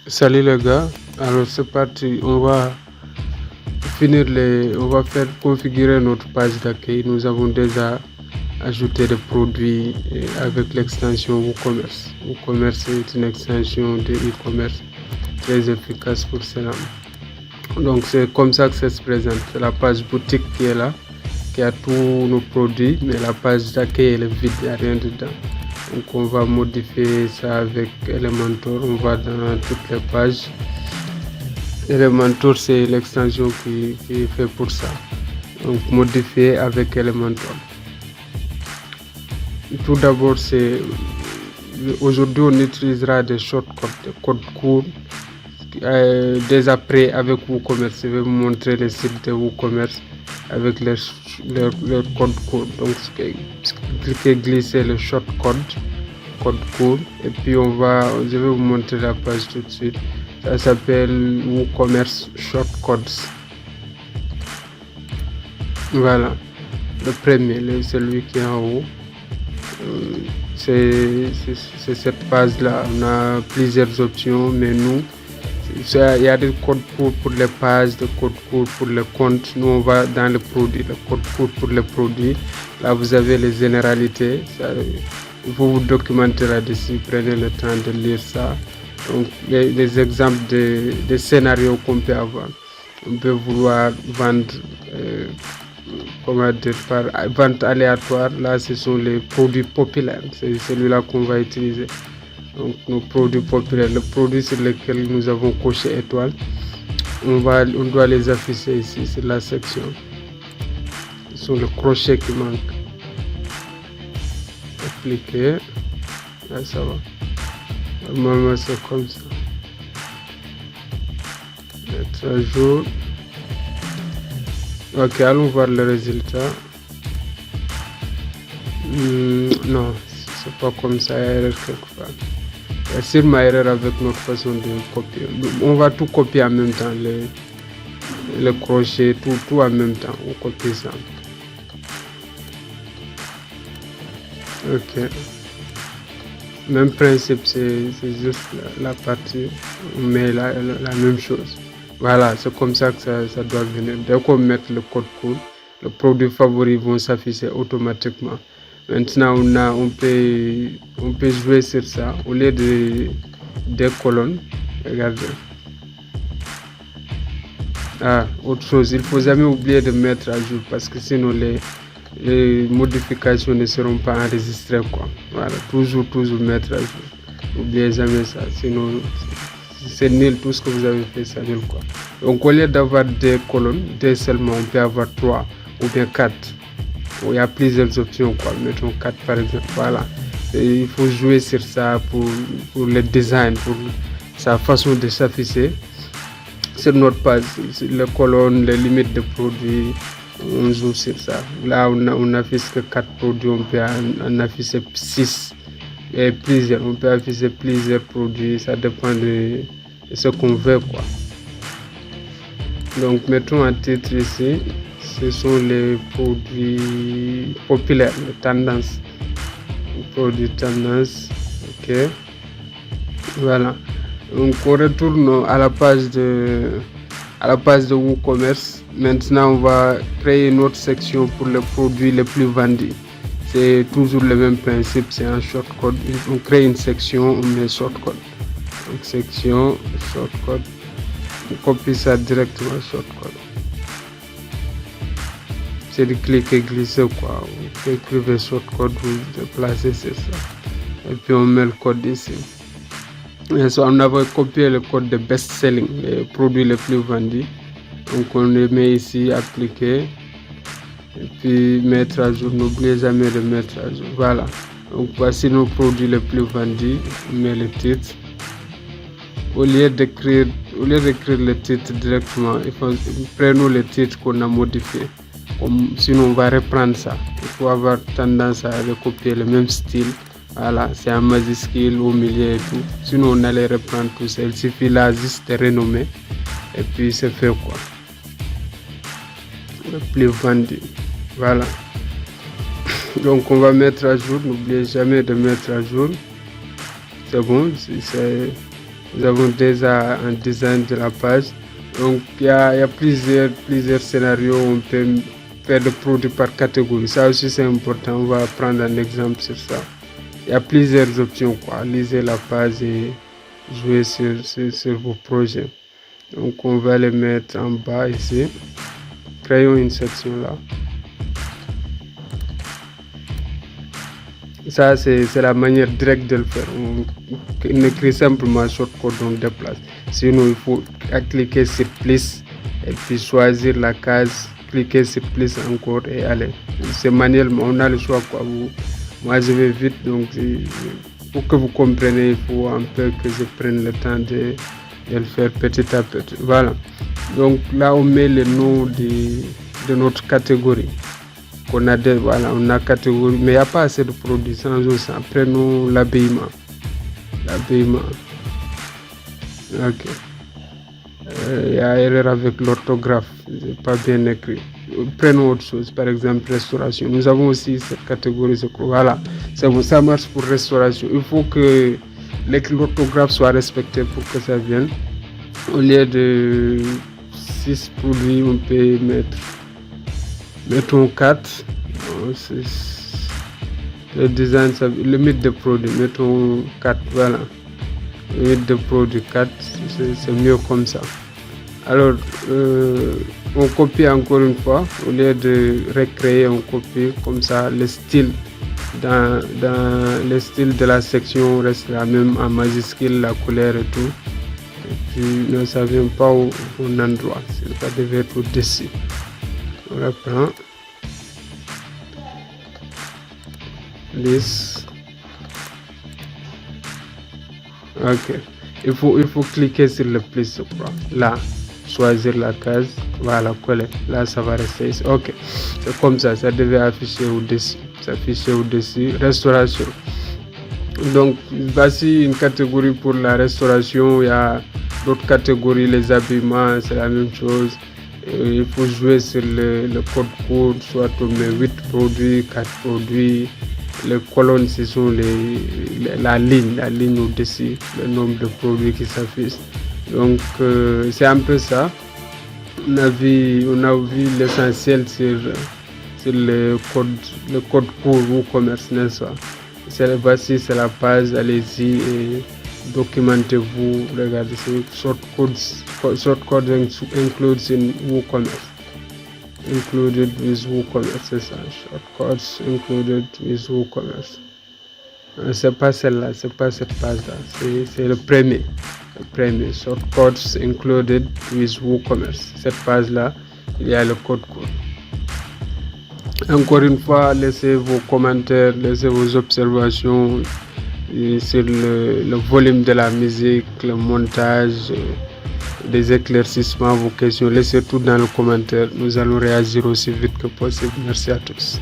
Salut les gars, alors c'est parti, on va faire configurer notre page d'accueil. Nous avons déjà ajouté des produits avec l'extension WooCommerce. WooCommerce est une extension de e-commerce très efficace pour cela. Donc c'est comme ça que ça se présente. C'est la page boutique qui est là, qui a tous nos produits, mais la page d'accueil elle est vide, il n'y a rien dedans. Donc on va modifier ça avec Elementor. On va dans toutes les pages. Elementor c'est l'extension qui est fait pour ça. Donc modifier avec Elementor. Tout d'abord aujourd'hui on utilisera des shortcuts, des codes courts. Déjà prêts avec WooCommerce. Je vais vous montrer les sites de WooCommerce avec leur code court. Donc cliquez glisser le shortcode code court et puis je vais vous montrer la page tout de suite. Ça s'appelle WooCommerce Shortcodes. Voilà, le premier, celui qui est en haut. C'est cette page là. On a plusieurs options, menus. Il y a des codes courts pour les pages, des codes courts pour les comptes. Nous on va dans le produit, le code court pour les produits. Là vous avez les généralités. Il faut vous documenter là-dessus, prenez le temps de lire ça. Donc les exemples de scénarios qu'on peut avoir. On peut vouloir vendre par vente aléatoire. Là ce sont les produits populaires, c'est celui-là qu'on va utiliser. Donc nos produits populaires, le produit sur lequel nous avons coché étoile, on doit les afficher ici sur la section. Ce sont le crochet qui manque. Appliquer, là ça va. Normalement c'est comme ça. Mettre à jour. Ok, allons voir le résultat. Non, c'est pas comme ça, il y a erreur quelque part. Il y a sûrement erreur avec notre façon de copier. On va tout copier en même temps, le crochet, tout en même temps. On copie ça. Ok. Même principe, c'est juste la partie, on met la même chose. Voilà, c'est comme ça que ça doit venir. Dès qu'on met le code court, les produits favoris vont s'afficher automatiquement. Maintenant, on peut jouer sur ça. Au lieu de des colonnes, regardez. Autre chose, il ne faut jamais oublier de mettre à jour parce que sinon les modifications ne seront pas enregistrées, quoi. Voilà, toujours mettre à jour. N'oubliez jamais ça, sinon c'est nul, tout ce que vous avez fait, c'est nul, quoi. Donc au lieu d'avoir des colonnes, seulement, on peut avoir 3 ou bien 4. Il y a plusieurs options, quoi. Mettons 4 par exemple. Voilà. Et il faut jouer sur ça pour le design, pour sa façon de s'afficher. Sur notre page, les colonnes, les limites de produits, on joue sur ça. Là, on affiche que 4 produits, on peut en afficher 6 et plusieurs. On peut afficher plusieurs produits, ça dépend de ce qu'on veut, quoi. Donc, mettons un titre ici. Ce sont les produits populaires, les tendances. Les produits tendances, ok. Voilà. Donc, on retourne à la page de WooCommerce. Maintenant, on va créer une autre section pour les produits les plus vendus. C'est toujours le même principe, c'est un shortcode. On crée une section, on met shortcode. Donc, section, shortcode. On copie ça directement, shortcode. C'est de cliquer, glisser, quoi. Vous écrivez shortcode, vous déplacez, c'est ça. Et puis, on met le code ici. On avait copié le code de best-selling, les produits les plus vendus. Donc on le met ici, appliquer, et puis mettre à jour. N'oubliez jamais de mettre à jour. Voilà. Donc voici nos produits les plus vendus. On met le titre. Au lieu d'écrire le titre directement, prenons le titre qu'on a modifié. Sinon on va reprendre ça. Il faut avoir tendance à recopier le même style. Voilà, c'est un majuscule au milieu et tout. Sinon, on allait reprendre tout ça. Il suffit là juste de renommer. Et puis, c'est fait, quoi. Le plus vendu. Voilà. Donc, on va mettre à jour. N'oubliez jamais de mettre à jour. C'est bon. Nous avons déjà un design de la page. Donc il y a plusieurs scénarios où on peut faire des produits par catégorie. Ça aussi c'est important. On va prendre un exemple sur ça. Il y a plusieurs options quoi. Lisez la page et jouez sur vos projets. Donc on va les mettre en bas ici. Créons une section là. Ça c'est la manière directe de le faire. On écrit simplement shortcode, on déplace. Sinon il faut cliquer sur plus et puis choisir la case, cliquer sur plus encore et aller. C'est manuellement, on a le choix quoi. Moi je vais vite, donc pour que vous compreniez, il faut un peu que je prenne le temps de le faire petit à petit. Voilà. Donc là on met le nom de notre catégorie. On a on a catégorie, mais il n'y a pas assez de produits sans ça. Après nous l'habillement. Ok. Il y a erreur avec l'orthographe, c'est pas bien écrit. Prenons autre chose, par exemple restauration. Nous avons aussi cette catégorie. Voilà, c'est bon, ça marche pour restauration. Il faut que l'orthographe soit respectée pour que ça vienne. Au lieu de 6 produits, on peut mettons 4. Le design, limite de produits, mettons 4. Voilà, limite de produits 4, c'est mieux comme ça. Alors, on copie encore une fois, au lieu de recréer, on copie comme ça. Le style dans le style de la section reste la même en majuscule, la couleur et tout. Et puis, ne savons pas au bon endroit, ça devait être au-dessus. On reprend. List. Ok. Il faut cliquer sur le plus, je crois. Là, choisir la case. Voilà, coller. Là, ça va rester ici. Ok. C'est comme ça. Ça devait afficher au-dessus. S'afficher au-dessus. Restauration. Donc, voici une catégorie pour la restauration. Il y a d'autres catégories. Les habillements, c'est la même chose. Il faut jouer sur le code court. Soit on met 8 produits, 4 produits. Les colonnes, ce sont la ligne au-dessus, le nombre de produits qui s'affichent. Donc, c'est un peu ça. On a vu l'essentiel sur le code court WooCommerce, n'est-ce pas? Voici, c'est la page, allez-y et documentez-vous. Regardez, shortcodes includes in WooCommerce. Included with WooCommerce, c'est ça. Shortcodes included with WooCommerce. C'est pas celle-là, c'est pas cette page-là. C'est le premier. Shortcodes included with WooCommerce. Cette page-là, il y a le code court. Encore une fois, laissez vos commentaires, laissez vos observations sur le volume de la musique, le montage, des éclaircissements, vos questions. Laissez tout dans le commentaire. Nous allons réagir aussi vite que possible. Merci à tous.